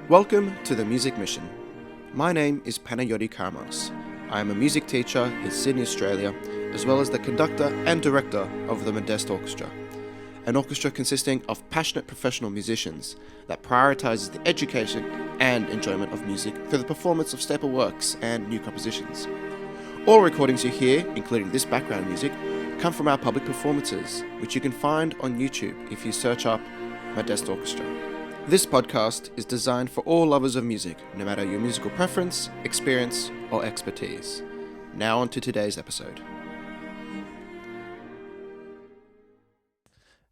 Welcome to the Music Mission. My name is Panagiotis Karamanos. I am a music teacher in Sydney, Australia, as well as the conductor and director of the Modest Orchestra, an orchestra consisting of passionate professional musicians that prioritizes the education and enjoyment of music through the performance of staple works and new compositions. All recordings you hear, including this background music, come from our public performances, which you can find on YouTube if you search up Modest Orchestra. This podcast is designed for all lovers of music, no matter your musical preference, experience, or expertise. Now on to today's episode.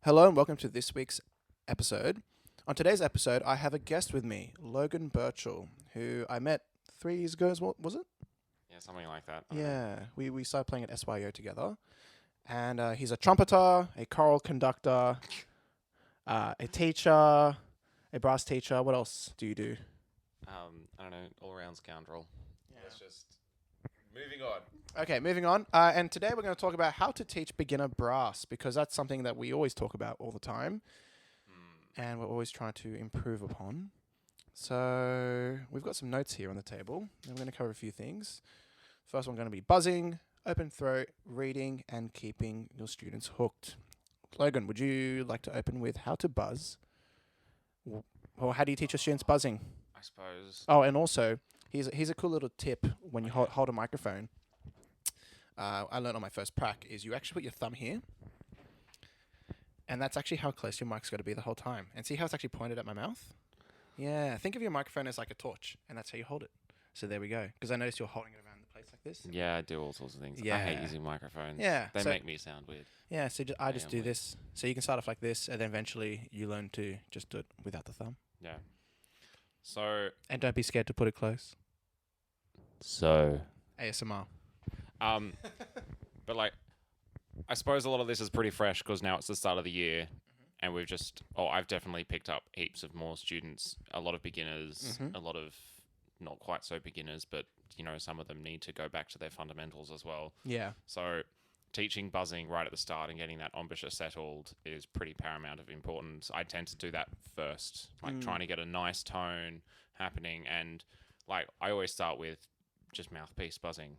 Hello and welcome to this week's episode. On today's episode, I have a guest with me, Logan Birchall, who I met 3 years ago, was it? Yeah, something like that. Yeah, we started playing at SYO together. And he's a trumpeter, a choral conductor, a teacher, a brass teacher. What else do you do? I don't know, all-around scoundrel. Yeah. Let's just... Moving on. Okay, moving on. And today we're going to talk about how to teach beginner brass, because that's something that we always talk about all the time. And we're always trying to improve upon. So we've got some notes here on the table. And we're going to cover a few things. First one going to be buzzing, open throat, reading, and keeping your students hooked. Logan, would you like to open with how to buzz? Or how do you teach your students buzzing? I suppose. Oh, and also, here's a cool little tip when you hold a microphone. I learned on my first prac is you actually put your thumb here. And that's actually how close your mic's got to be the whole time. And see how it's actually pointed at my mouth? Yeah, think of your microphone as like a torch, and that's how you hold it. So there we go. Because I noticed you're holding it around the place like this. Yeah, I do all sorts of things. Yeah. I hate using microphones. Yeah. They make me sound weird. Yeah, so I just do this. So you can start off like this, and then eventually you learn to just do it without the thumb. Yeah. So... And don't be scared to put it close. So... ASMR. But like, I suppose a lot of this is pretty fresh because now it's the start of the year, and we've just... Oh, I've definitely picked up heaps of more students. A lot of beginners, a lot of not quite so beginners, but, you know, some of them need to go back to their fundamentals as well. Yeah. So... Teaching buzzing right at the start and getting that embouchure settled is pretty paramount of importance. I tend to do that first, like trying to get a nice tone happening. And like I always start with just mouthpiece buzzing.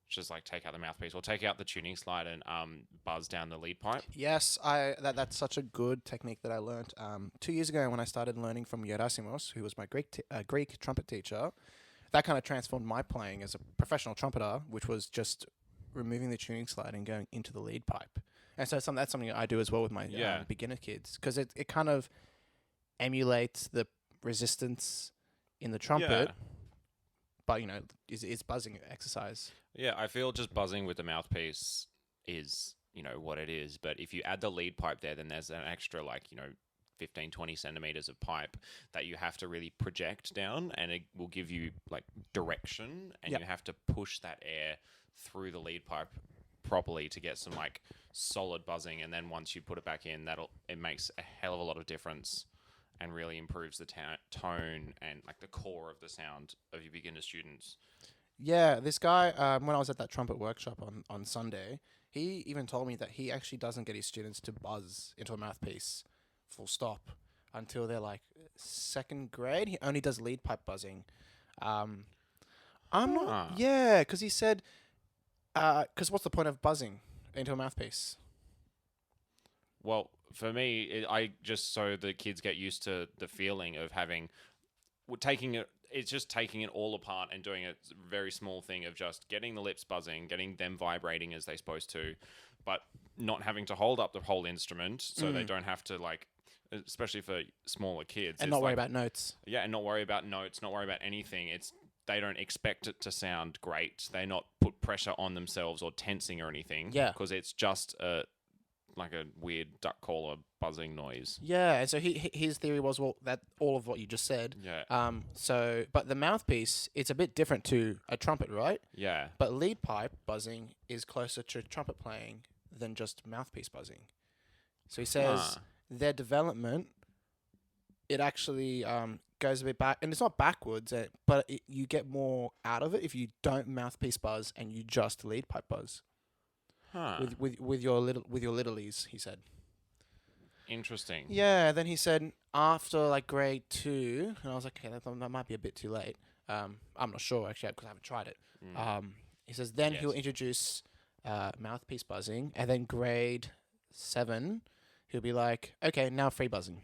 Just like take out the mouthpiece or take out the tuning slide and buzz down the lead pipe. Yes, that's such a good technique that I learned 2 years ago when I started learning from Gerasimos, who was my Greek trumpet teacher. That kind of transformed my playing as a professional trumpeter, which was just removing the tuning slide and going into the lead pipe. And so that's something I do as well with my beginner kids, because it kind of emulates the resistance in the trumpet, but, you know, is buzzing exercise. Yeah, I feel just buzzing with the mouthpiece is, you know, what it is. But if you add the lead pipe there, then there's an extra, like, you know, 15, 20 centimeters of pipe that you have to really project down, and it will give you, like, direction, and you have to push that air through the lead pipe properly to get some like solid buzzing, and then once you put it back in, it makes a hell of a lot of difference and really improves the tone and like the core of the sound of your beginner students. Yeah, this guy, when I was at that trumpet workshop on Sunday, he even told me that he actually doesn't get his students to buzz into a mouthpiece full stop until they're like second grade. He only does lead pipe buzzing. Because he said, because what's the point of buzzing into a mouthpiece? Well, for me, I just so the kids get used to the feeling of taking it all apart and doing a very small thing of just getting the lips buzzing, getting them vibrating as they're supposed to, but not having to hold up the whole instrument, so they don't have to, like, especially for smaller kids. And not worry about notes. Yeah, and not worry about notes, not worry about anything. They don't expect it to sound great. They not put pressure on themselves or tensing or anything. Yeah. Because it's just like a weird duck call or buzzing noise. Yeah, and so his theory was, well, that all of what you just said. Yeah. But the mouthpiece, it's a bit different to a trumpet, right? Yeah. But lead pipe buzzing is closer to trumpet playing than just mouthpiece buzzing. So he says their development, it actually goes a bit back, and it's not backwards, but you get more out of it if you don't mouthpiece buzz and you just lead pipe buzz. With your littlies, he said. Interesting. Yeah, then he said after like grade 2, and I was like, okay, that might be a bit too late. I'm not sure actually because I haven't tried it. He says then he'll Yes. introduce mouthpiece buzzing, and then grade 7, he'll be like, okay, now free buzzing.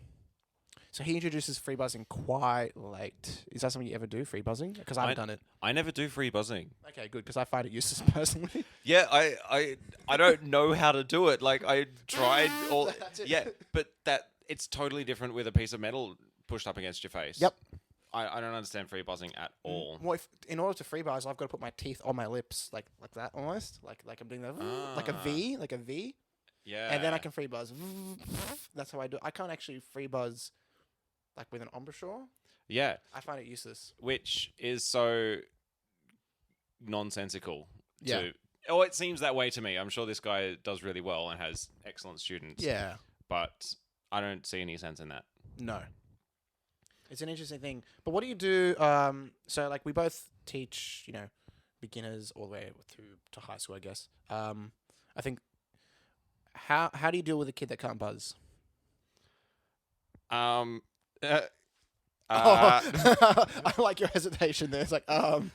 So he introduces free buzzing quite late. Is that something you ever do, free buzzing? Because I haven't done it. I never do free buzzing. Okay, good, because I find it useless personally. Yeah, I don't know how to do it. Like I tried all. That's it. Yeah, but it's totally different with a piece of metal pushed up against your face. Yep. I don't understand free buzzing at all. Well, in order to free buzz, I've got to put my teeth on my lips, like that almost, like I'm doing that, like a V, Yeah. and then I can free buzz. That's how I do. I can't actually free buzz, like with an embouchure. Yeah, I find it useless. which is so nonsensical. Yeah. Oh, it seems that way to me. I'm sure this guy does really well and has excellent students. Yeah. But I don't see any sense in that. No. It's an interesting thing. But what do you do? So like we both teach, beginners all the way through to high school, I guess. I think. How do you deal with a kid that can't buzz? I I like your hesitation there. It's like, I'm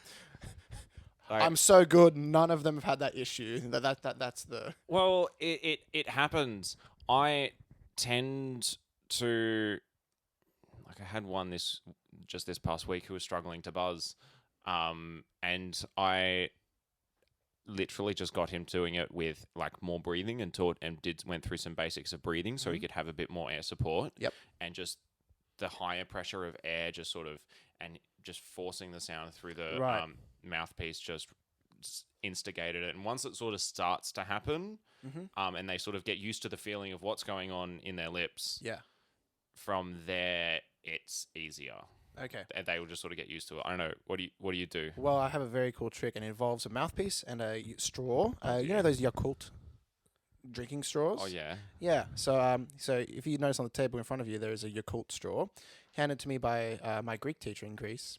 so good. None of them have had that issue. That's the. Well, it happens. I tend to, like, I had one this past week who was struggling to buzz, and I literally just got him doing it with like more breathing and went through some basics of breathing so he could have a bit more air support. Yep. And just the higher pressure of air, just forcing the sound through the mouthpiece just instigated it. And once it sort of starts to happen, and they sort of get used to the feeling of what's going on in their lips, Yeah. from there it's easier. Okay. They will just sort of get used to it. I don't know. What do you do? Well, I have a very cool trick, and it involves a mouthpiece and a straw. You know those Yakult drinking straws? Oh yeah. Yeah. So if you notice on the table in front of you, there is a Yakult straw, handed to me by my Greek teacher in Greece.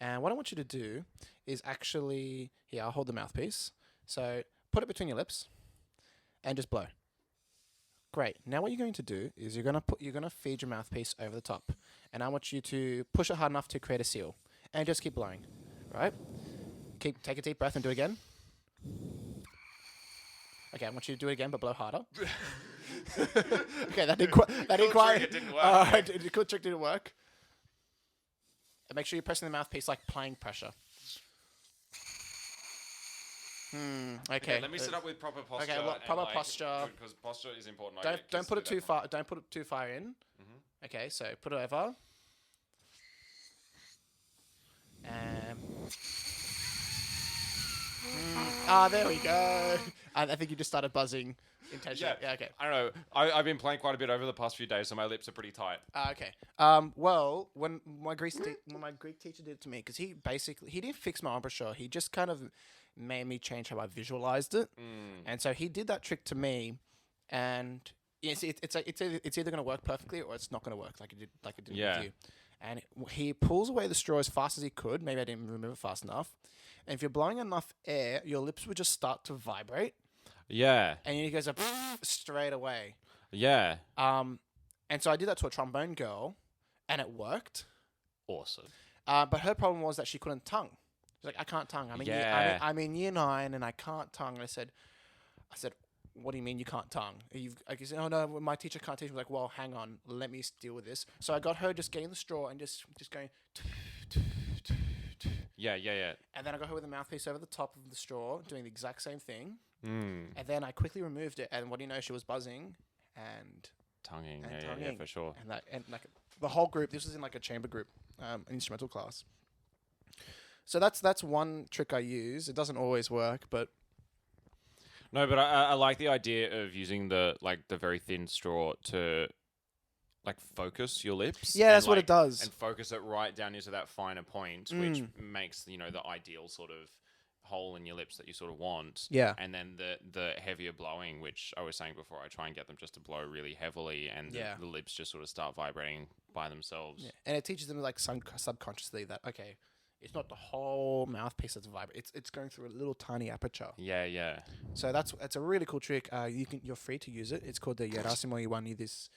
And what I want you to do is actually, here, I'll hold the mouthpiece. So put it between your lips, and just blow. Great. Now what you're going to do is you're gonna feed your mouthpiece over the top, and I want you to push it hard enough to create a seal, and just keep blowing. Right? Take a deep breath and do it again. Okay, I want you to do it again, but blow harder. Okay, that didn't quite. It didn't work. The cool trick didn't work. And make sure you're pressing the mouthpiece like playing pressure. Okay. Let me set up with proper posture. Okay, proper posture. Because posture is important. Don't put it too far. Don't put it too far in. Okay, so put it over. There we go. I think you just started buzzing intentionally. Yeah. Okay. I don't know. I've been playing quite a bit over the past few days, so my lips are pretty tight. Okay. Well, when my Greek teacher did it to me, because he didn't fix my embouchure. He just kind of made me change how I visualized it, and so he did that trick to me, and it's either going to work perfectly or it's not going to work like it did with you. And he pulls away the straw as fast as he could. Maybe I didn't remove it fast enough. And if you're blowing enough air, your lips would just start to vibrate. Yeah. And he goes straight away. Yeah. And so I did that to a trombone girl, and it worked. Awesome. But her problem was that she couldn't tongue. She's like, I can't tongue. I'm in year 9 and I can't tongue. And I said, what do you mean you can't tongue? I said, oh no, my teacher can't teach me. Like, well, hang on, let me deal with this. So I got her just getting the straw and just going. Yeah. And then I got her with a mouthpiece over the top of the straw, doing the exact same thing. And then I quickly removed it, and what do you know? She was buzzing and tonguing. tonguing. Yeah, for sure. And like the whole group. This was in like a chamber group, an instrumental class. So that's one trick I use. It doesn't always work, but no. But I like the idea of using the very thin straw to like focus your lips. Yeah, that's what it does. And focus it right down into that finer point, which makes the ideal sort of hole in your lips that you sort of want. Yeah. And then the heavier blowing, which I was saying before, I try and get them just to blow really heavily, and the lips just sort of start vibrating by themselves. Yeah. And it teaches them like subconsciously that it's not the whole mouthpiece that's vibrating. It's going through a little tiny aperture. Yeah. So that's a really cool trick. You're free to use it. It's called the Yerasimo Iwanidis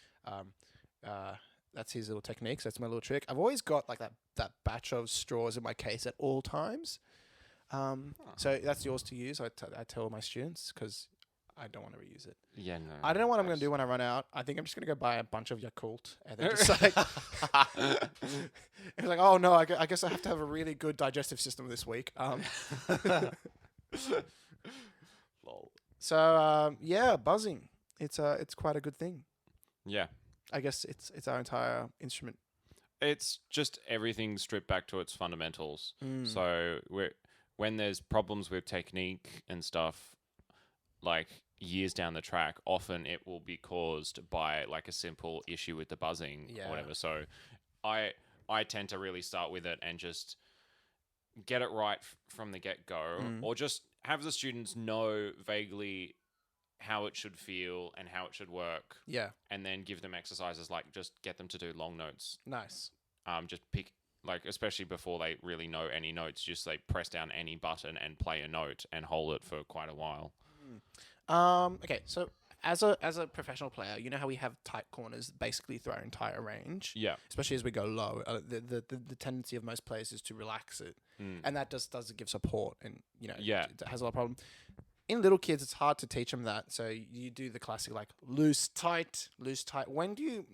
That's his little technique. So that's my little trick. I've always got like that batch of straws in my case at all times. So that's yours to use. I tell my students because I don't want to reuse it. Yeah, no. I don't know what I'm going to do when I run out. I think I'm just going to go buy a bunch of Yakult and then just like... it's like, oh no, I guess I have to have a really good digestive system this week. Lol. So, buzzing. It's quite a good thing. Yeah. I guess it's our entire instrument. It's just everything stripped back to its fundamentals. Mm. So when there's problems with technique and stuff, like years down the track, often it will be caused by like a simple issue with the buzzing or whatever. So I tend to really start with it and just get it right from the get-go, or just have the students know vaguely how it should feel and how it should work. Yeah. And then give them exercises like just get them to do long notes. Nice. Just pick, like, especially before they really know any notes, just like press down any button and play a note and hold it for quite a while. Okay, so as a professional player, you know how we have tight corners basically through our entire range? Yeah. Especially as we go low. The tendency of most players is to relax it. And that does give support and, it has a lot of problem. In little kids, it's hard to teach them that. So you do the classic, like, loose, tight, loose, tight. When do you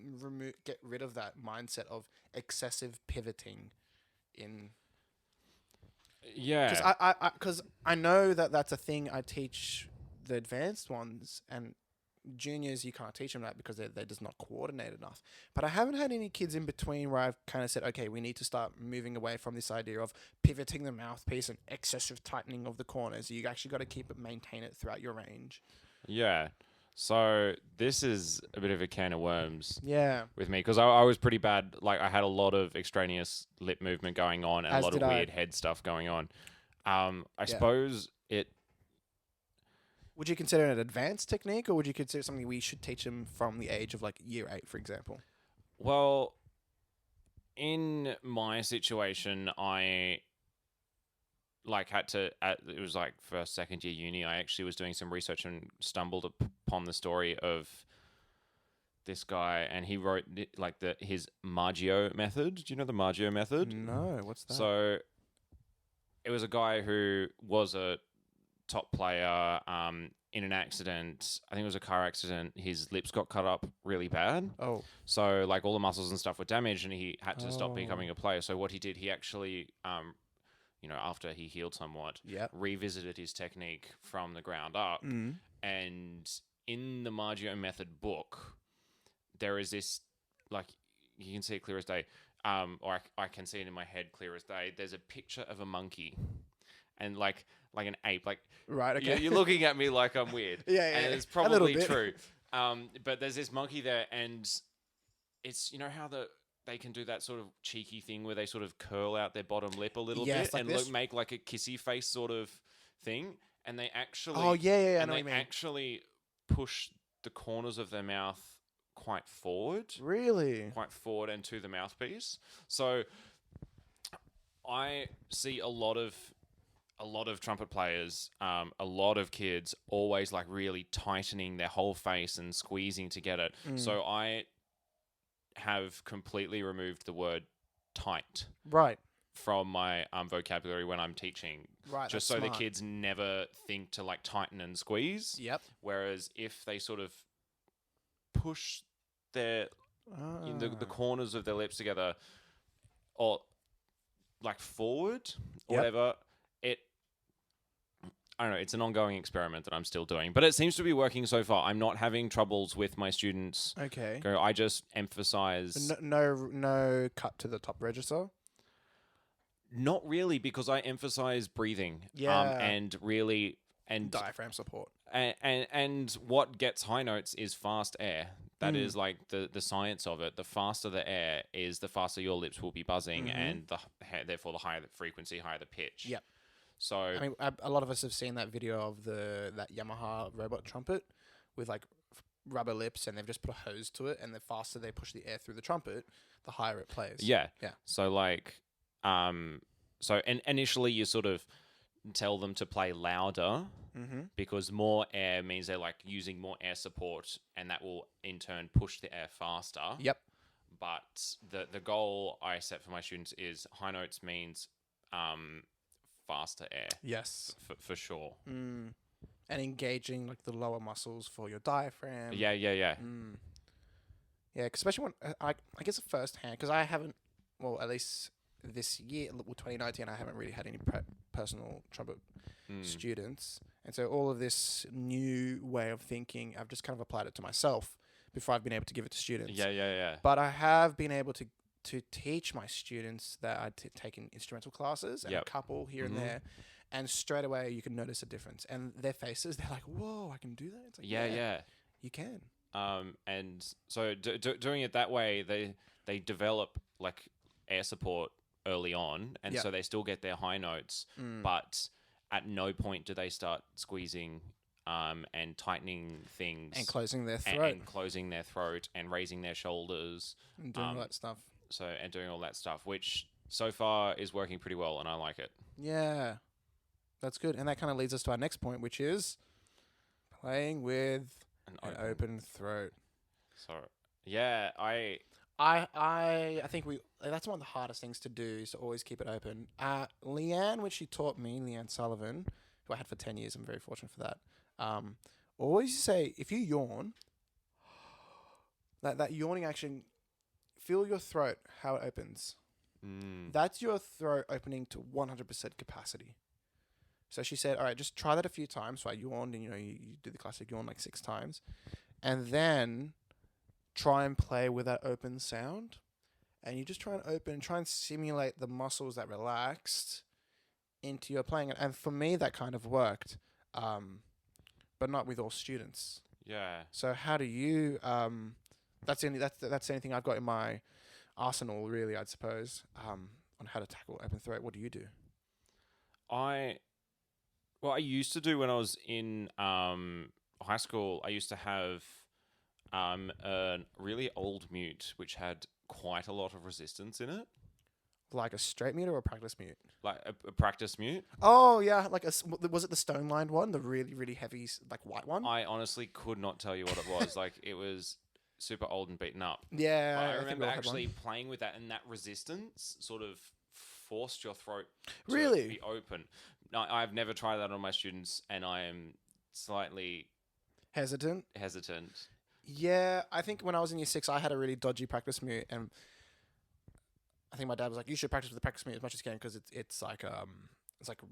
get rid of that mindset of excessive pivoting in... Yeah. Because I know that's a thing I teach the advanced ones, and juniors, you can't teach them that because they're just not coordinated enough. But I haven't had any kids in between where I've kind of said, okay, we need to start moving away from this idea of pivoting the mouthpiece and excessive tightening of the corners. You actually got to maintain it throughout your range. Yeah. So this is a bit of a can of worms. Yeah. With me, because I was pretty bad. Like, I had a lot of extraneous lip movement going on and a lot of weird head stuff going on. I suppose it... Would you consider it an advanced technique, or would you consider something we should teach them from the age of like year 8, for example? Well, in my situation, I had to, it was like first, second year uni, I actually was doing some research and stumbled upon the story of this guy, and he wrote like his Maggio method. Do you know the Maggio method? No, what's that? So it was a guy who was a top player, in an accident. I think it was a car accident. His lips got cut up really bad. Oh. So like all the muscles and stuff were damaged, and he had to stop becoming a player. So what he did, he actually, after he healed somewhat, revisited his technique from the ground up. And in the Maggio method book, there is this, like, you can see it clear as day, or I can see it in my head clear as day. There's a picture of a monkey. And like an ape, like, right? Okay, you're looking at me like I'm weird. And it's probably true. But there's this monkey there, and it's, how they can do that sort of cheeky thing where they sort of curl out their bottom lip a little bit, like and make like a kissy face sort of thing, and they actually I know what you mean. Actually push the corners of their mouth quite forward. Really? Quite forward and to the mouthpiece. So I see a lot of trumpet players, a lot of kids always like really tightening their whole face and squeezing to get it. So I have completely removed the word tight from my vocabulary when I'm teaching. Right. Just so smart. The kids never think to like tighten and squeeze. Yep. Whereas if they sort of push their the corners of their lips together, or like forward or whatever, I don't know, it's an ongoing experiment that I'm still doing, but it seems to be working so far. I'm not having troubles with my students. Okay. I just emphasize... No cut to the top register? Not really, because I emphasize breathing. Yeah. And really... and diaphragm support. And what gets high notes is fast air. That is like the science of it. The faster the air is, the faster your lips will be buzzing, and therefore the higher the frequency, higher the pitch. Yep. So I mean, a lot of us have seen that video of that Yamaha robot trumpet with like rubber lips, and they've just put a hose to it, and the faster they push the air through the trumpet, the higher it plays. Yeah. Yeah. So like, so initially you sort of tell them to play louder Mm-hmm. because more air means they're like using more air support, and that will in turn push the air faster. Yep. But the goal I set for my students is high notes means faster air Yes. for sure. Mm. And engaging like the lower muscles for your diaphragm. Yeah. Mm. Yeah, 'cause especially when I guess firsthand, because I haven't, well, at least this year, 2019, I haven't really had any personal trumpet students, and so all of this new way of thinking, I've just kind of applied it to myself before I've been able to give it to students. Yeah. But I have been able to teach my students that I'd taken instrumental classes and a couple here and there, and straight away you can notice a difference, and their faces, they're like, "Whoa, I can do that." It's like, Yeah. you can. And so doing it that way, they develop like air support early on, and so they still get their high notes, but at no point do they start squeezing and tightening things And closing their throat. and closing their throat and raising their shoulders And doing all that stuff. and doing all that stuff, which so far is working pretty well, and I like it. Yeah. That's good. And that kind of leads us to our next point, which is playing with an open throat. So yeah, I think that's one of the hardest things to do, is to always keep it open. Leanne, which she taught me, Leanne Sullivan, who I had for 10 years, I'm very fortunate for that. Always say, if you yawn, that yawning action, feel your throat, how it opens. That's your throat opening to 100% capacity. So she said, all right, just try that a few times. So I yawned, and you do the classic yawn like 6 times, and then try and play with that open sound, and you just try and open, try and simulate the muscles that relaxed into your playing. And for me, that kind of worked, but not with all students. Yeah. So how do you? That's the only thing I've got in my arsenal, really, I'd suppose, on how to tackle open throat. What do you do? I used to do when I was in high school. I used to have a really old mute which had quite a lot of resistance in it. Like a straight mute or a practice mute? Like a practice mute. Oh yeah, was it the stone lined one, the really really heavy like white one? I honestly could not tell you what it was. Like it was super old and beaten up. Yeah, I think we remember all had actually one. playing with that, and that resistance sort of forced your throat to Really? be open. No, I've never tried that on my students, and I am slightly Hesitant. Yeah, I think when I was in year 6, I had a really dodgy practice mute, and I think my dad was like, "You should practice with the practice mute as much as you can, because it's like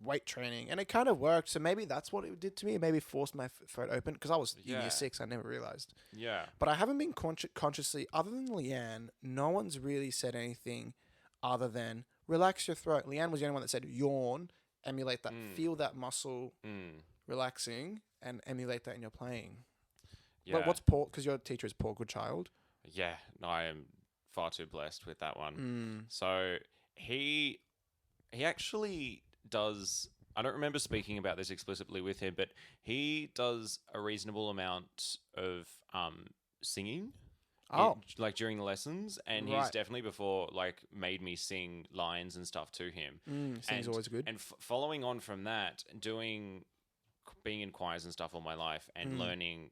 weight training," and it kind of worked. So maybe that's what it did to me. Maybe forced my throat open, because I was in year 6. I never realized. Yeah. But I haven't been consciously, other than Leanne, no one's really said anything other than relax your throat. Leanne was the only one that said yawn, emulate that, feel that muscle relaxing, and emulate that in your playing. Yeah. What's Paul? Because your teacher is Paul Goodchild. Yeah, no, I am far too blessed with that one. So he actually does. I don't remember speaking about this explicitly with him, but he does a reasonable amount of singing. Oh. Like during the lessons, and he's definitely before like made me sing lines and stuff to him. Singing's always good. And following on from that, being in choirs and stuff all my life, and learning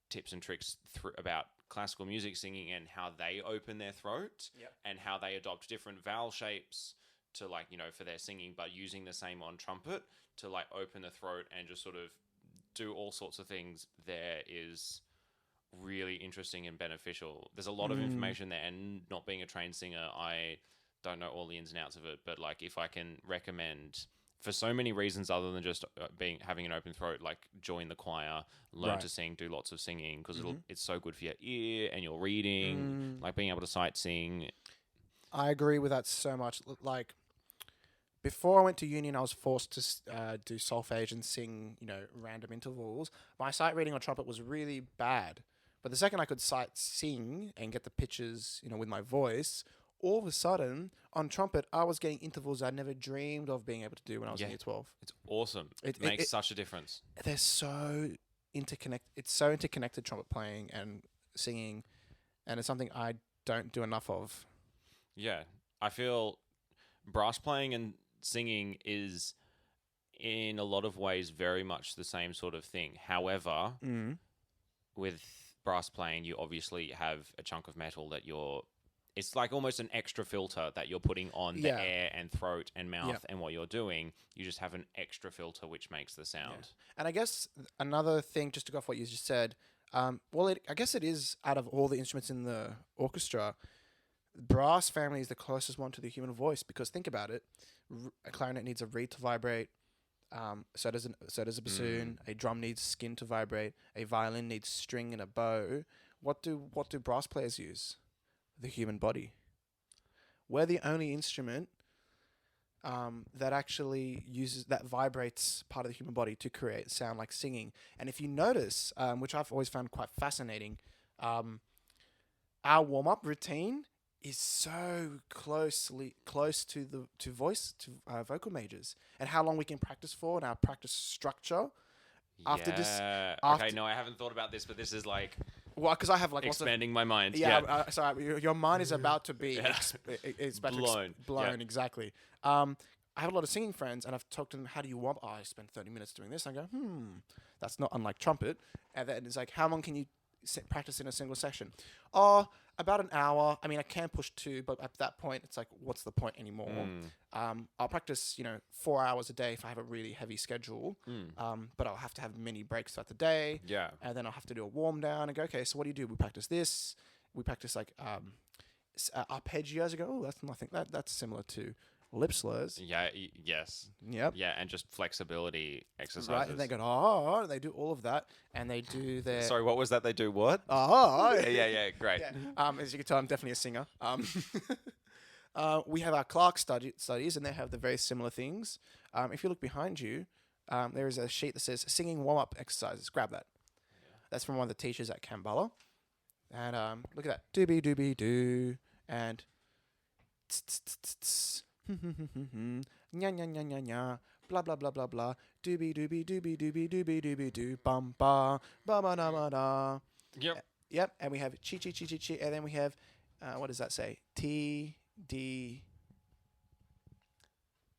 tips and tricks about classical music singing and how they open their throat and how they adopt different vowel shapes to for their singing, but using the same on trumpet to like open the throat and just sort of do all sorts of things. There is really interesting and beneficial. There's a lot of information there, and not being a trained singer, I don't know all the ins and outs of it, but like if I can recommend, for so many reasons other than just having an open throat, like join the choir, learn to sing, do lots of singing, because it's so good for your ear and your reading, like being able to sight sing. I agree with that so much. Like before I went to uni and I was forced to do solfege and sing, random intervals, my sight reading on trumpet was really bad. But the second I could sight sing and get the pitches, with my voice, all of a sudden on trumpet I was getting intervals I never dreamed of being able to do when I was in year 12. It's awesome. It makes such a difference. They're so interconnected. It's so interconnected, trumpet playing and singing, and it's something I don't do enough of. Yeah, I feel brass playing and singing is in a lot of ways very much the same sort of thing. However, with brass playing, you obviously have a chunk of metal that it's like almost an extra filter that you're putting on the air and throat and mouth and what you're doing. You just have an extra filter which makes the sound. Yeah. And I guess another thing, just to go off what you just said, I guess it is, out of all the instruments in the orchestra, brass family is the closest one to the human voice, because think about it. A clarinet needs a reed to vibrate. So does a bassoon. A drum needs skin to vibrate. A violin needs string and a bow. What do brass players use? The human body. We're the only instrument that actually that vibrates part of the human body to create sound like singing. And if you notice, which I've always found quite fascinating, our warm-up routine is so close to vocal majors, and how long we can practice for, and our practice structure. Okay, no, I haven't thought about this, but this is like... Well, because I have like expanding my mind. Sorry, your mind is about to be blown. Exactly. I have a lot of singing friends, and I've talked to them. How do you warm? Oh, I spend 30 minutes doing this. I go, that's not unlike trumpet. And then it's like, how long can you practice in a single session? Oh, about an hour. I mean, I can push 2, but at that point, it's like, what's the point anymore? I'll practice, 4 hours a day if I have a really heavy schedule. But I'll have to have many breaks throughout the day. Yeah. And then I'll have to do a warm down and go, okay, so what do? We practice this. We practice like arpeggios. I go, oh, that's nothing. That's similar to lip slurs. Yeah. Yes. Yep. Yeah, and just flexibility exercises. Right, and they go, they do all of that, and they do their... Sorry, what was that? They do what? Yeah, great. Yeah. As you can tell, I'm definitely a singer. We have our Clark studies, and they have the very similar things. If you look behind you, there is a sheet that says singing warm-up exercises. Grab that. Yeah. That's from one of the teachers at Kambala. And look at that. Doobie doobie doo. And nya nya nya nya nya. Blah blah blah blah blah. Doobie doobie doobie doobie doobie doobie doo. Bum ba ba ba da ba da. Yep. And we have chi chi chi chi chi. And then we have what does that say? T D.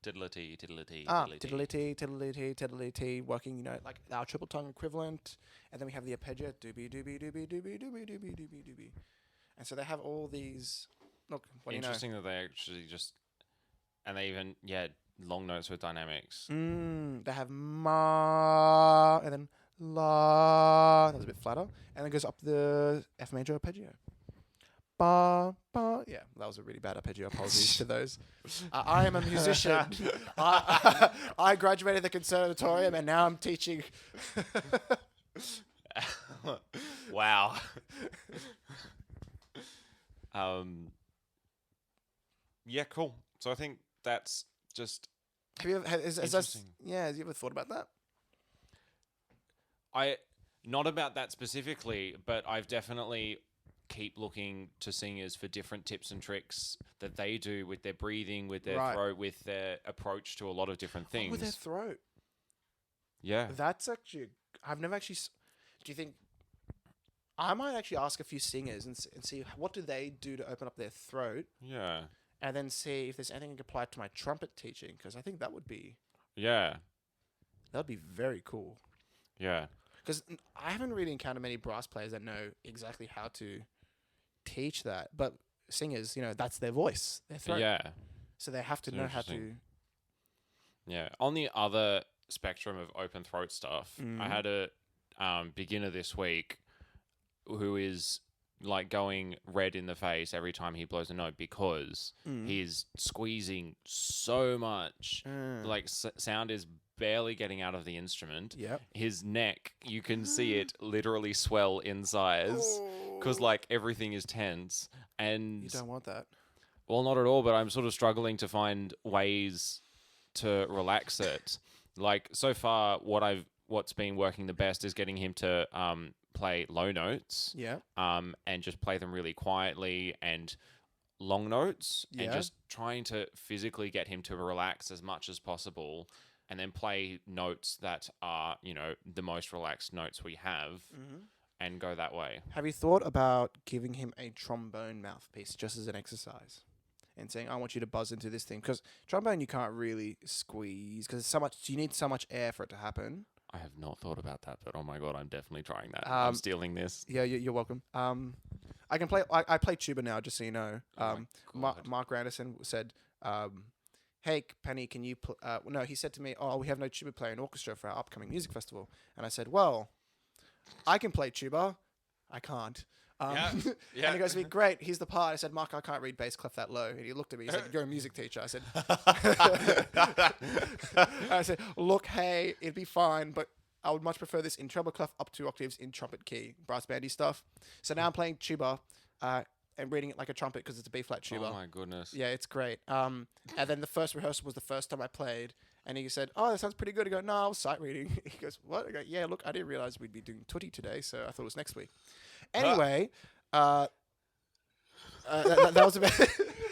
Tiddly tiddly tiddly tiddly tiddly, working, like our triple tongue equivalent. And then we have the arpeggio, doobie doobie doobie doobie doobie doobie doobie doobie. And so they have all these. Look, what interesting that they actually just, and they even long notes with dynamics. They have ma and then la. That was a bit flatter, and then goes up the F major arpeggio. Ba ba. Yeah, that was a really bad arpeggio. Apologies to those. I am a musician. I graduated the conservatorium, and now I'm teaching. Wow. Yeah, cool. So I think that's just... Have you ever... Has you ever thought about that? Not about that specifically, but I've definitely keep looking to singers for different tips and tricks that they do with their breathing, with their throat, with their approach to a lot of different things. With their throat. Yeah. That's actually... I've never actually... Do you think... I might actually ask a few singers and see what do they do to open up their throat. Yeah. And then see if there's anything I can apply to my trumpet teaching, because I think that would be... Yeah. That would be very cool. Yeah. Because I haven't really encountered many brass players that know exactly how to teach that. But singers, that's their voice, their throat. Yeah. So they have to know how to... Yeah. On the other spectrum of open throat stuff, I had a beginner this week who is like going red in the face every time he blows a note because he's squeezing so much. Like sound is barely getting out of the instrument. Yep. His neck, you can see it literally swell in size because like everything is tense. And you don't want that. Well, not at all, but I'm sort of struggling to find ways to relax it. Like so far, what's been working the best is getting him to play low notes, and just play them really quietly, and long notes, and just trying to physically get him to relax as much as possible, and then play notes that are, the most relaxed notes we have, and go that way. Have you thought about giving him a trombone mouthpiece just as an exercise? and saying, I want you to buzz into this thing. Because trombone, you can't really squeeze because you need so much air for it to happen. I have not thought about that, but oh my god, I'm definitely trying that. I'm stealing this. Yeah, you're welcome. I can play. I play tuba now, just so you know. Mark Granderson said, "Hey, Penny, can you?" No, he said to me, "Oh, we have no tuba player in orchestra for our upcoming music festival." And I said, "Well, I can play tuba. I can't." And he goes to me, "Great, here's the part." I said, "Mark, I can't read bass clef that low." And he looked at me. He said, "You're a music teacher." I said, I said, "Look, hey, it'd be fine, but I would much prefer this in treble clef up 2 octaves in trumpet key, brass bandy stuff." So now I'm playing tuba and reading it like a trumpet because it's a B flat tuba. Oh my goodness. Yeah, it's great. And then the first rehearsal was the first time I played. And he said, "Oh, that sounds pretty good." I go, "No, I was sight reading." He goes, "What?" I go, "Yeah, look, I didn't realize we'd be doing Tutti today, so I thought it was next week." Anyway, that was a bit...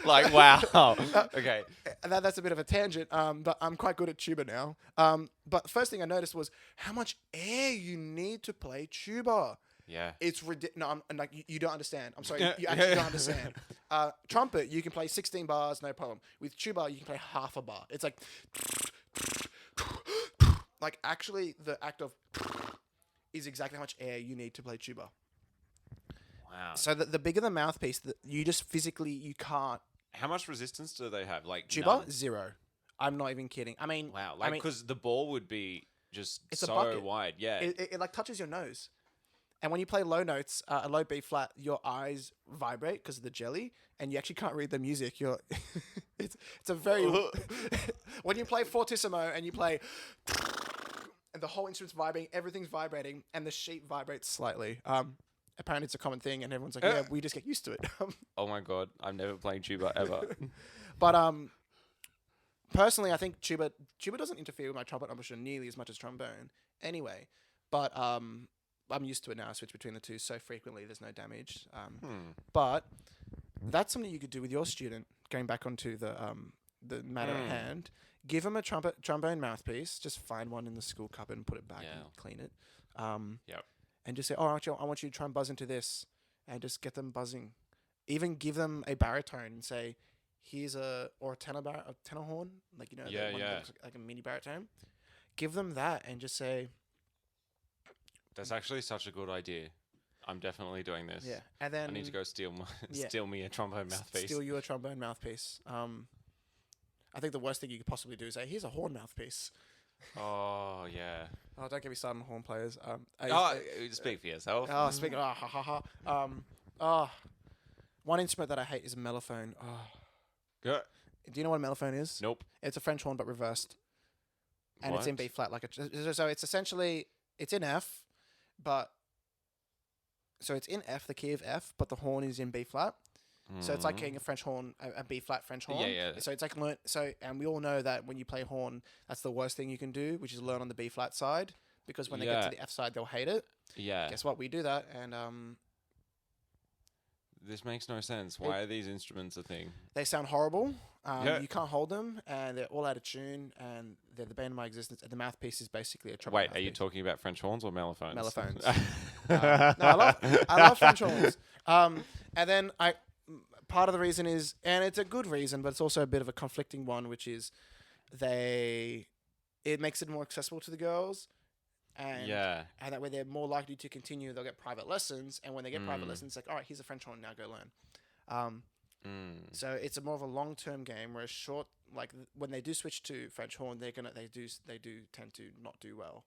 Like, wow. Okay. That's a bit of a tangent, but I'm quite good at tuba now. But the first thing I noticed was how much air you need to play tuba. Yeah. It's ridiculous. No, I'm like, you don't understand. I'm sorry, you actually don't understand. Trumpet, you can play 16 bars, no problem. With tuba, you can play half a bar. It's like... Like, actually, the act of... is exactly how much air you need to play tuba. Wow. So the bigger the mouthpiece, you just physically, you can't... How much resistance do they have? Like tuba? None? 0. I'm not even kidding. I mean... Wow. Like, because the ball would be just so wide. Yeah. It like touches your nose. And when you play low notes, a low B flat, your eyes vibrate because of the jelly, and you actually can't read the music. It's a very... When you play fortissimo and you play... and the whole instrument's vibrating, everything's vibrating, and the sheet vibrates slightly. Apparently it's a common thing, and everyone's like, yeah, we just get used to it. Oh my god, I'm never playing tuba ever. But personally, I think tuba doesn't interfere with my trumpet embouchure nearly as much as trombone. Anyway, but I'm used to it now. I switch between the two so frequently, there's no damage. But that's something you could do with your student. Going back onto the matter at hand, give them a trombone mouthpiece. Just find one in the school cupboard and put it back and clean it. And just say, "Oh, actually, I want you to try and buzz into this," and just get them buzzing. Even give them a baritone and say, "Here's a tenor horn, like one that looks like a mini baritone." Give them that and just say. That's actually such a good idea. I'm definitely doing this. Yeah, and then I need to go steal me a trombone mouthpiece. Steal you a trombone mouthpiece. I think the worst thing you could possibly do is say, "Here's a horn mouthpiece." Oh yeah. Oh, don't get me started on horn players. Speak for yourself. Speaking. One instrument that I hate is a mellophone. Yeah. Do you know what a mellophone is? Nope. It's a French horn but reversed, and it's in B flat. So it's essentially it's in F, but so it's in F, the key of F, but the horn is in B flat. So it's like getting a French horn, a B flat French horn. Yeah. So it's like and we all know that when you play horn, that's the worst thing you can do, which is learn on the B flat side, because when they get to the F side, they'll hate it. Yeah. Guess what? We do that, and this makes no sense. Why are these instruments a thing? They sound horrible. You can't hold them, and they're all out of tune, and they're the bane of my existence. And the mouthpiece is basically a trumpet. Wait, are you talking about French horns or mellophones? Mellophones. No, I love French horns. And then part of the reason is, and it's a good reason, but it's also a bit of a conflicting one, which is it makes it more accessible to the girls. And that way they're more likely to continue. They'll get private lessons, and when they get private lessons, it's like, all right, here's a French horn, now go learn. So it's more of a long-term game, whereas short, like when they do switch to French horn, they do tend to not do well.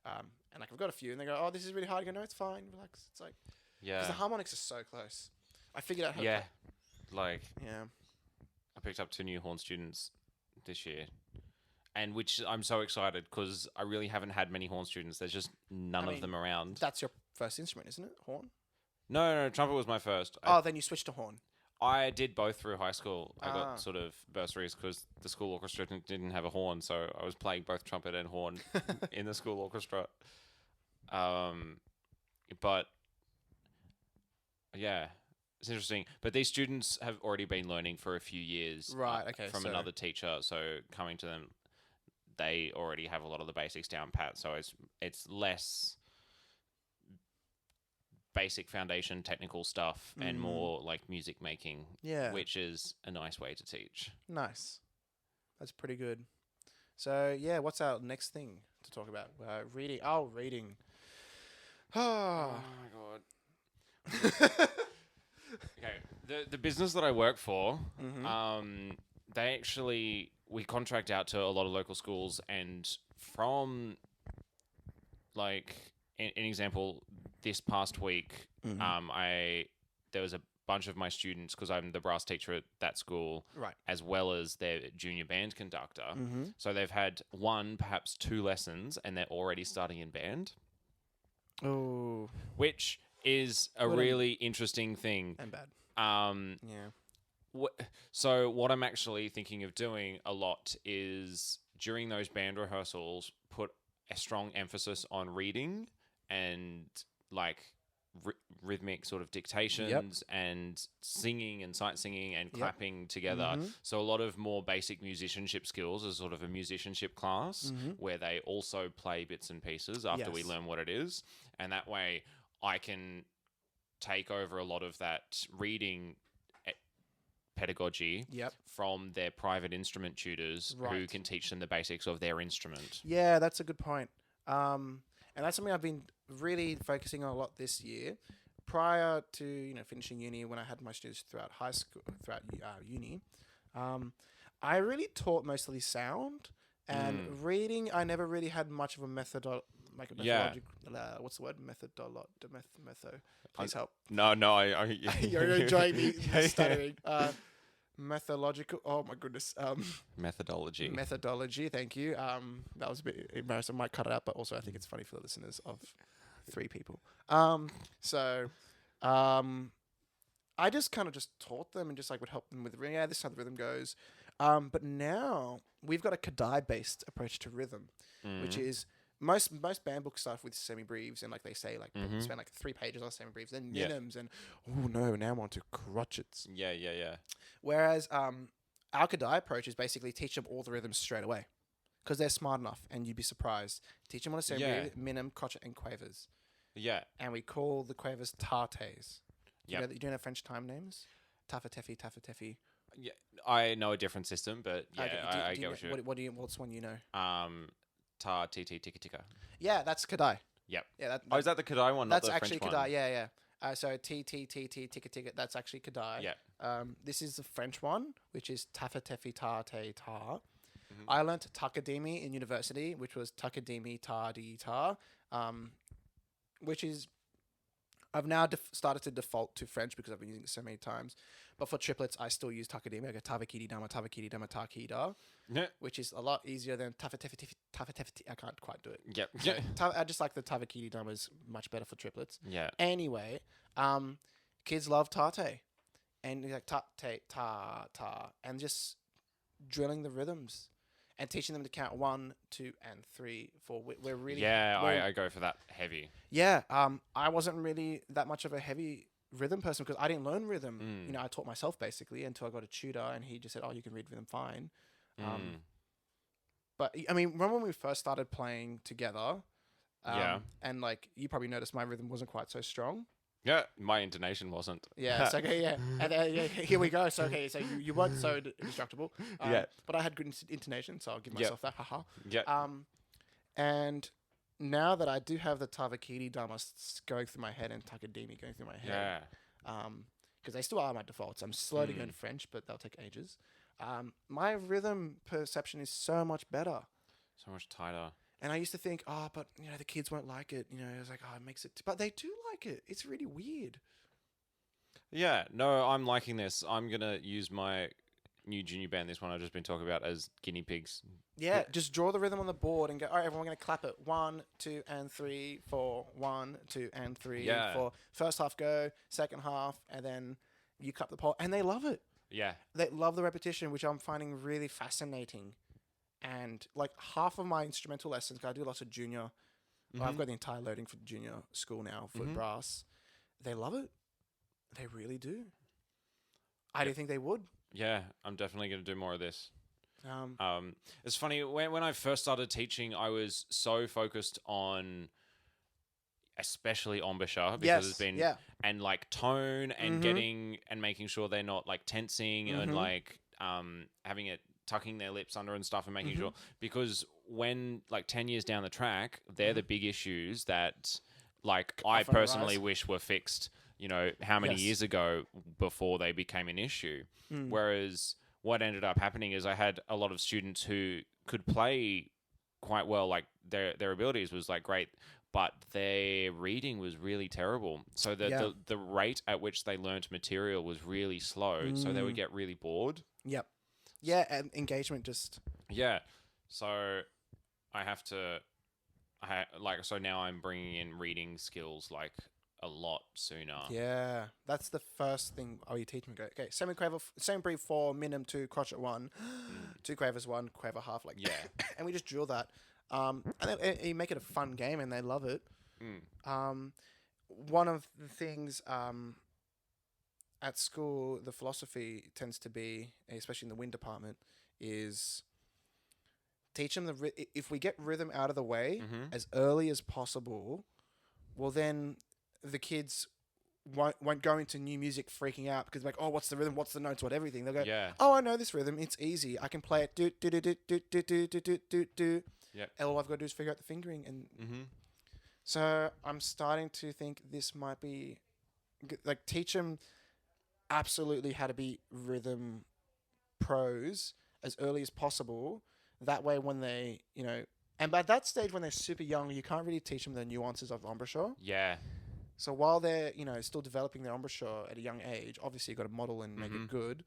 And like I've got a few, and they go, "Oh, this is really hard." I go, "No, it's fine, relax." It's like, because the harmonics are so close. I figured out how. Yeah, I picked up 2 new horn students this year. And which I'm so excited because I really haven't had many horn students. There's just none of them around. That's your first instrument, isn't it? Horn? No, trumpet was my first. Then you switched to horn. I did both through high school. I got sort of bursaries because the school orchestra didn't have a horn, so I was playing both trumpet and horn in the school orchestra. But yeah, it's interesting. But these students have already been learning for a few years, from another teacher. So coming to them, they already have a lot of the basics down pat. So it's less basic foundation technical stuff and more like music making, Yeah. which is a nice way to teach. Nice. That's pretty good. So, yeah, what's our next thing to talk about? Reading. Oh, reading. Oh Ah. my god. Okay, the business that I work for, they actually, we contract out to a lot of local schools, and from like an example, this past week, there was a bunch of my students, because I'm the brass teacher at that school, Right. as well as their junior band conductor. So they've had one, perhaps 2 lessons, and they're already starting in band, Oh. which is a Good really interesting thing. And bad. Um, Yeah. So what I'm actually thinking of doing a lot is during those band rehearsals, put a strong emphasis on reading and like rhythmic sort of dictations and singing and sight singing and clapping together. So a lot of more basic musicianship skills as sort of a musicianship class where they also play bits and pieces after we learn what it is. And that way I can take over a lot of that reading pedagogy from their private instrument tutors who can teach them the basics of their instrument. Yeah, that's a good point. And that's something I've been really focusing on a lot this year. Prior to finishing uni, when I had my students throughout high school, throughout uni, I really taught mostly sound and reading. I never really had much of a methodology. What's the word? Metho. Please help. No, You're enjoying me stuttering. Methodological. Oh my goodness. Methodology. Methodology. Thank you. That was a bit embarrassing. I might cut it out, but also I think it's funny for the listeners of 3 people. I just kind of just taught them and just like would help them with this is how the rhythm goes. But now we've got a Kadai based approach to rhythm, which is most band books start with semi-breves and like they say like spend like 3 pages on semi-breves, then minims and now I'm on to crotchets. Yeah. Whereas our Kadai approach is basically teach them all the rhythms straight away because they're smart enough, and you'd be surprised. Teach them on a semi-breve, minim, crotchet, and quavers. Yeah. And we call the quavers tartes. You don't have French time names? Tafatefi, tafatefi. Yeah, I know a different system, but I get what you. What's one you know? Ta, ti, ti, tika, tika. Yeah, that's Kadai. Yep. Yeah. Is that the Kadai one? Not that's the actually French Kadai. one? Yeah. So T, T, T, T, tika, tika. That's actually Kadai. Yeah. This is the French one, which is tafatefi, ta, te, ta. I learnt Takademi in university, which was Takademi, ta, di, ta. Which is, I've now started to default to French because I've been using it so many times. But for triplets, I still use Takademi. I go Tavakidi Dama, Takida, which is a lot easier than Tafatefi. I can't quite do it. Yep. I just like the Tavakidi Dama is much better for triplets. Yeah. Anyway, kids love tate. And you're like tate, ta, ta, and just drilling the rhythms. And teaching them to count 1, 2, and 3, 4. We're really I go for that heavy. Yeah, I wasn't really that much of a heavy rhythm person because I didn't learn rhythm. I taught myself basically until I got a tutor, and he just said, "Oh, you can read rhythm fine." But I mean, remember when we first started playing together? And like you probably noticed, my rhythm wasn't quite so strong. Yeah, my intonation wasn't. Yeah, so okay, yeah. And here we go. So okay, so you weren't so indestructible. But I had good intonation, so I'll give myself that. Haha. Yeah. And now that I do have the Tavakidi Dharma going through my head and Takademi going through my head, because they still are my defaults. I'm slowly going to French, but they'll take ages. My rhythm perception is so much better. So much tighter. And I used to think, but the kids won't like it. I was like, it makes it. But they do like it. It's really weird. Yeah, no, I'm liking this. I'm gonna use my new junior band, this one I've just been talking about, as guinea pigs. Yeah, just draw the rhythm on the board and go. All right, everyone, gonna clap it. 1, 2, and 3, 4. 1, 2, and 3, 4. First half go, second half, and then you clap the pole, and they love it. Yeah, they love the repetition, which I'm finding really fascinating. And like half of my instrumental lessons, 'cause I do lots of junior. I've got the entire loading for junior school now for brass. They love it. They really do. I do think they would. Yeah, I'm definitely going to do more of this. It's funny, when I first started teaching, I was so focused on especially embouchure, because it's been and like tone and getting and making sure they're not like tensing and like having it tucking their lips under and stuff and making sure, because when like 10 years down the track, they're the big issues that like I personally wish were fixed, you know, how many years ago before they became an issue. Whereas what ended up happening is I had a lot of students who could play quite well, like their abilities was like great, but their reading was really terrible. So the rate at which they learnt material was really slow. So they would get really bored. Yep. Yeah, and engagement just... Yeah. So I have to... so now I'm bringing in reading skills like a lot sooner. Yeah. That's the first thing you teach me. Go, okay, semi-brief 4, minim 2, crotchet 1, 2 quavers 1, quaver half. Like, yeah. And we just drill that. And you make it a fun game and they love it. One of the things... at school, the philosophy tends to be, especially in the wind department, is teach them if we get rhythm out of the way as early as possible, well then the kids won't go into new music freaking out because like, oh, what's the rhythm, what's the notes, what everything. They'll go, oh, I know this rhythm, it's easy, I can play it, do do do do do do do do do do. Yeah. All I've got to do is figure out the fingering, and so I'm starting to think this might be like teach them absolutely how to be rhythm pros as early as possible. That way when they, you know, and by that stage when they're super young, you can't really teach them the nuances of embouchure. Yeah. So while they're, you know, still developing their embouchure at a young age, obviously you've got to model and make it good,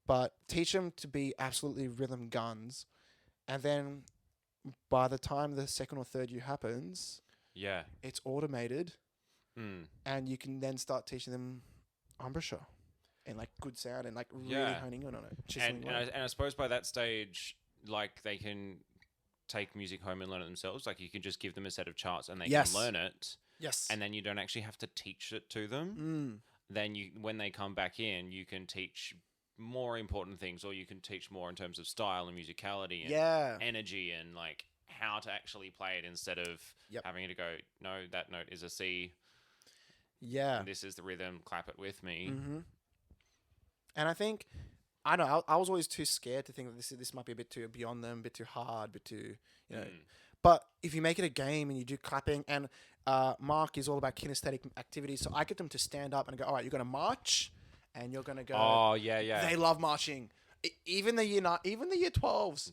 but teach them to be absolutely rhythm guns. And then by the time the second or third year happens, it's automated and you can then start teaching them embouchure. And like good sound and like really honing in on it. And I suppose by that stage, like they can take music home and learn it themselves. Like you can just give them a set of charts and they can learn it. Yes. And then you don't actually have to teach it to them. Then when they come back in, you can teach more important things, or you can teach more in terms of style and musicality and energy and like how to actually play it instead of having to go, no, that note is a C. Yeah. And this is the rhythm, clap it with me. And I think, I don't know, I was always too scared to think that this might be a bit too beyond them, a bit too hard, a bit too, you know. But if you make it a game and you do clapping, and Mark is all about kinesthetic activities, so I get them to stand up and go, all right, you're going to march, and you're going to go. Oh, yeah. They love marching. Even the year 12s,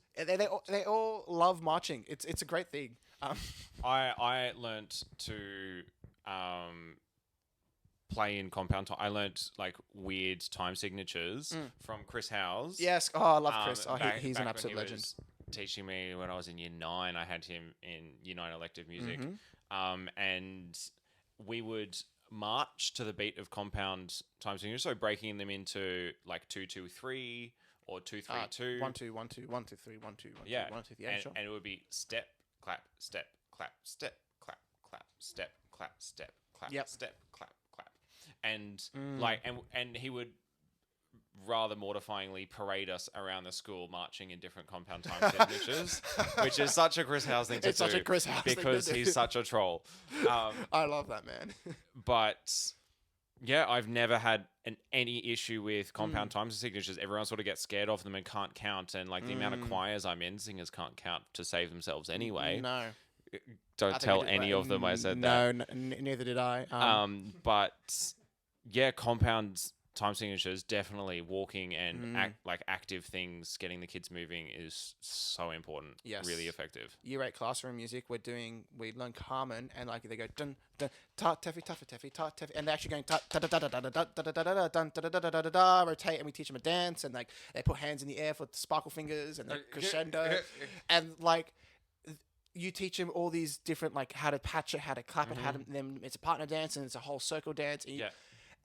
they all love marching. It's a great thing. I learnt to... play in compound time. I learnt like weird time signatures from Chris Howes. Yes. Oh, I love Chris. He's an absolute legend. Teaching me when I was in year 9. I had him in year 9 elective music. And we would march to the beat of compound time signatures. So breaking them into like 2-2-3 or 2-3-2. 1-2-1-2, 1-2-3, 1-2, 1-2. Yeah. 1-2, yeah, sure. And it would be step, clap, step, clap, step, clap, clap, step, clap, step, clap, step, clap. And and he would rather mortifyingly parade us around the school marching in different compound time signatures, which is such a Chris House thing to do. It's such a Chris House thing because to do. he's such a troll. I love that, man. But yeah, I've never had any issue with compound time signatures. Everyone sort of gets scared of them and can't count, and like the amount of choirs I'm in, singers can't count to save themselves anyway. No. Don't tell any of them I said that. No, neither did I. But yeah, compound time signatures, definitely walking and active things, getting the kids moving is so important. Yes. Really effective. Year 8 classroom music, we learn Carmen, and like they go dun dun ta teffy tuffa teffy ta teffy, and they're actually going ta da da da da da da da da da da dun da da da da da da rotate, and we teach them a dance, and like they put hands in the air for sparkle fingers and the crescendo, and like you teach them all these different like how to patch it, how to clap it, how to then it's a partner dance and it's a whole circle dance. And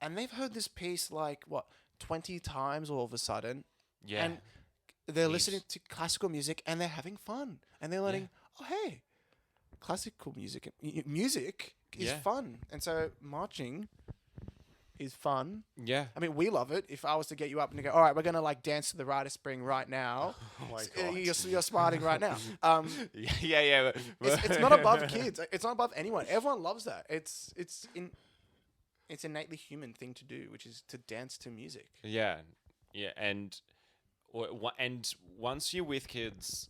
and they've heard this piece like 20 times all of a sudden. Yeah. And they're listening to classical music and they're having fun. And they're learning, oh hey, classical music is fun. And so marching is fun. Yeah. I mean, we love it. If I was to get you up and go, all right, we're gonna like dance to the Rite of Spring right now. Oh my God. You're smarting right now. Yeah. It's not above kids. It's not above anyone. Everyone loves that. It's innately human thing to do, which is to dance to music. Yeah, and once you're with kids,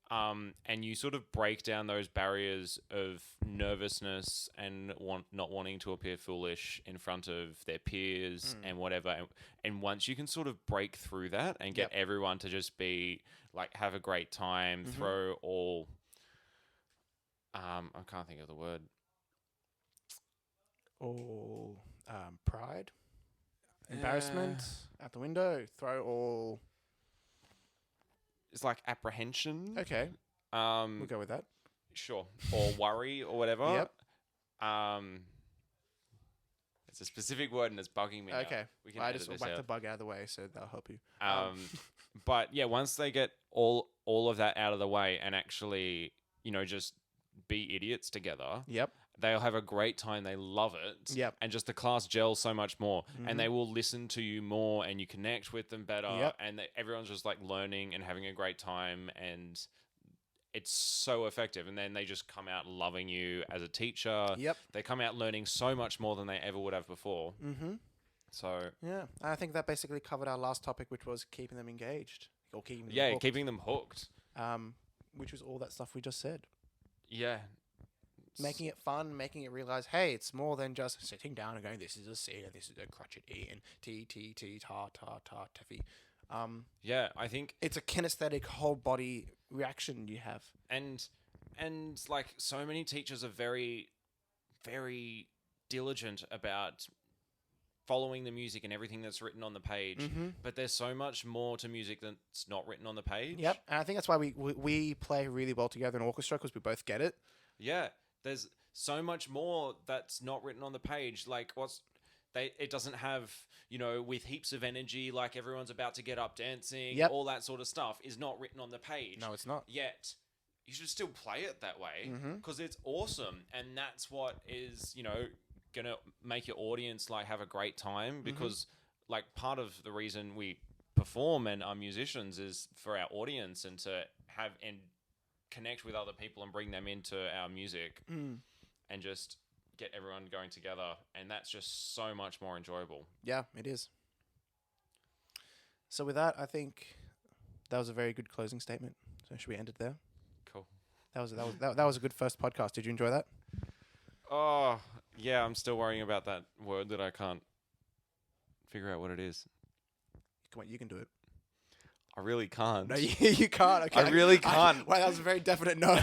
and you sort of break down those barriers of nervousness and not wanting to appear foolish in front of their peers and whatever, and once you can sort of break through that and get everyone to just be like have a great time, throw all, I can't think of the word. All pride, embarrassment out the window. Throw all. It's like apprehension. Okay, we'll go with that. Sure. Or worry or whatever. Yep. It's a specific word and it's bugging me. Okay. Now. We can I edit just this whack out. the bug out of the way, so that'll help you. But yeah, once they get all of that out of the way and actually, just be idiots together. Yep. They'll have a great time. They love it. Yep. And just the class gels so much more. And they will listen to you more and you connect with them better. Yep. And everyone's just like learning and having a great time. And it's so effective. And then they just come out loving you as a teacher. Yep. They come out learning so much more than they ever would have before. Mm-hmm. So yeah, I think that basically covered our last topic, which was keeping them engaged or keeping them hooked. keeping them hooked. Which was all that stuff we just said. Yeah. Making it fun, making it realize, hey, it's more than just sitting down and going, this is a C and this is a crotchet E and T, T, T, ta, ta, ta, tiffy. Yeah, I think it's a kinesthetic whole body reaction you have. And like so many teachers are very, very diligent about following the music and everything that's written on the page. But there's so much more to music that's not written on the page. Yep, and I think that's why we play really well together in orchestra, because we both get it. Yeah, there's so much more that's not written on the page. Like it doesn't have, with heaps of energy, like everyone's about to get up dancing, all that sort of stuff is not written on the page. No, it's not. Yet, you should still play it that way because it's awesome. And that's what is, going to make your audience like have a great time, because like part of the reason we perform and are musicians is for our audience and to have and connect with other people and bring them into our music and just get everyone going together, and that's just so much more enjoyable. Yeah, it is. So with that, I think that was a very good closing statement. So should we end it there? Cool. That was a good first podcast. Did you enjoy that? Oh yeah, I'm still worrying about that word that I can't figure out what it is. Come on, you can do it. I really can't. No, you can't. Okay. I really can't. Well, that was a very definite no.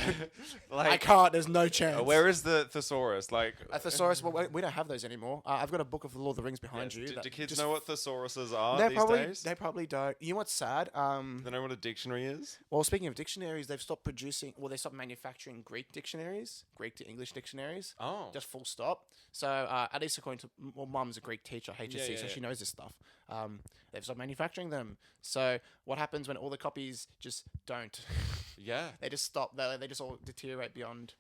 Like, I can't. There's no chance. Where is the thesaurus? Like a thesaurus? Well, we don't have those anymore. I've got a book of the Lord of the Rings behind you. Do kids know what thesauruses are days? They probably don't. You know what's sad? They know what a dictionary is? Well, speaking of dictionaries, they've stopped they stopped manufacturing Greek dictionaries, Greek to English dictionaries. Oh. Just full stop. So at least according to, Mum's a Greek teacher, HSC, so she knows this stuff. They've stopped manufacturing them. So what happens when all the copies just don't? Yeah. They just stop. They just all deteriorate beyond.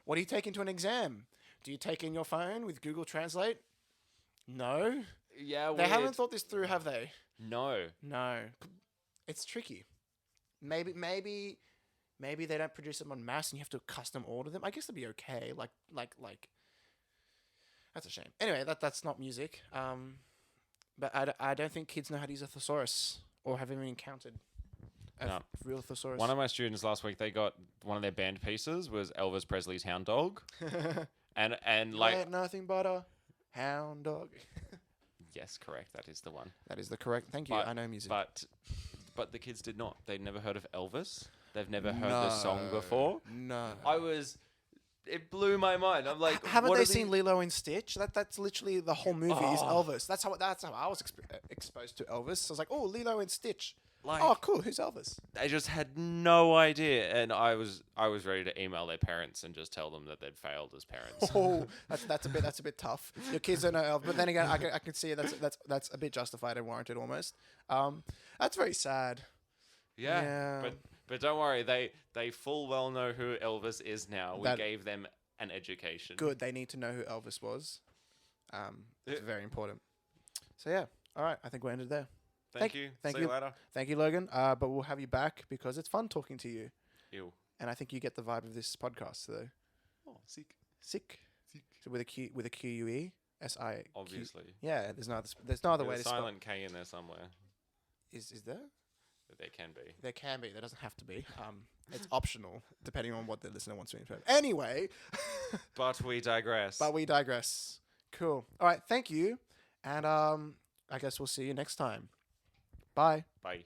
What do you take into an exam? Do you take in your phone with Google Translate? No. Yeah, They haven't thought this through, have they? No. It's tricky. Maybe they don't produce them en masse and you have to custom order them. I guess it'd be okay. Like that's a shame. Anyway, that's not music. But I don't think kids know how to use a thesaurus or have even encountered a real thesaurus. One of my students last week, they got one of their band pieces was Elvis Presley's Hound Dog. and like ain't nothing but a hound dog. Yes, correct. That is the one. That is the correct. Thank you. I know music. But the kids did not. They'd never heard of Elvis. They've never heard the song before. No. It blew my mind. I'm like, haven't they seen Lilo and Stitch? That's literally the whole movie is Elvis. That's how I was exposed to Elvis. I was like, oh, Lilo and Stitch. Like, oh, cool. Who's Elvis? They just had no idea, and I was ready to email their parents and just tell them that they'd failed as parents. Oh, that's a bit tough. Your kids don't know Elvis, but then again, I can see that's a bit justified and warranted almost. That's very sad. Yeah. But don't worry, they full well know who Elvis is now. We gave them an education. Good, they need to know who Elvis was. It's very important. So yeah, all right. I think we'll end it there. Thank you. Thank See you later. Thank you, Logan. But we'll have you back because it's fun talking to you. Ew. And I think you get the vibe of this podcast. So Oh, sick. sick. So with a QUE SI. Obviously. Yeah. There's no other way There's to a spell. silent K in there somewhere. Is there? There can be. There can be. There doesn't have to be. It's optional depending on what the listener wants to input. Anyway. But we digress. Cool. All right. Thank you. And I guess we'll see you next time. Bye. Bye.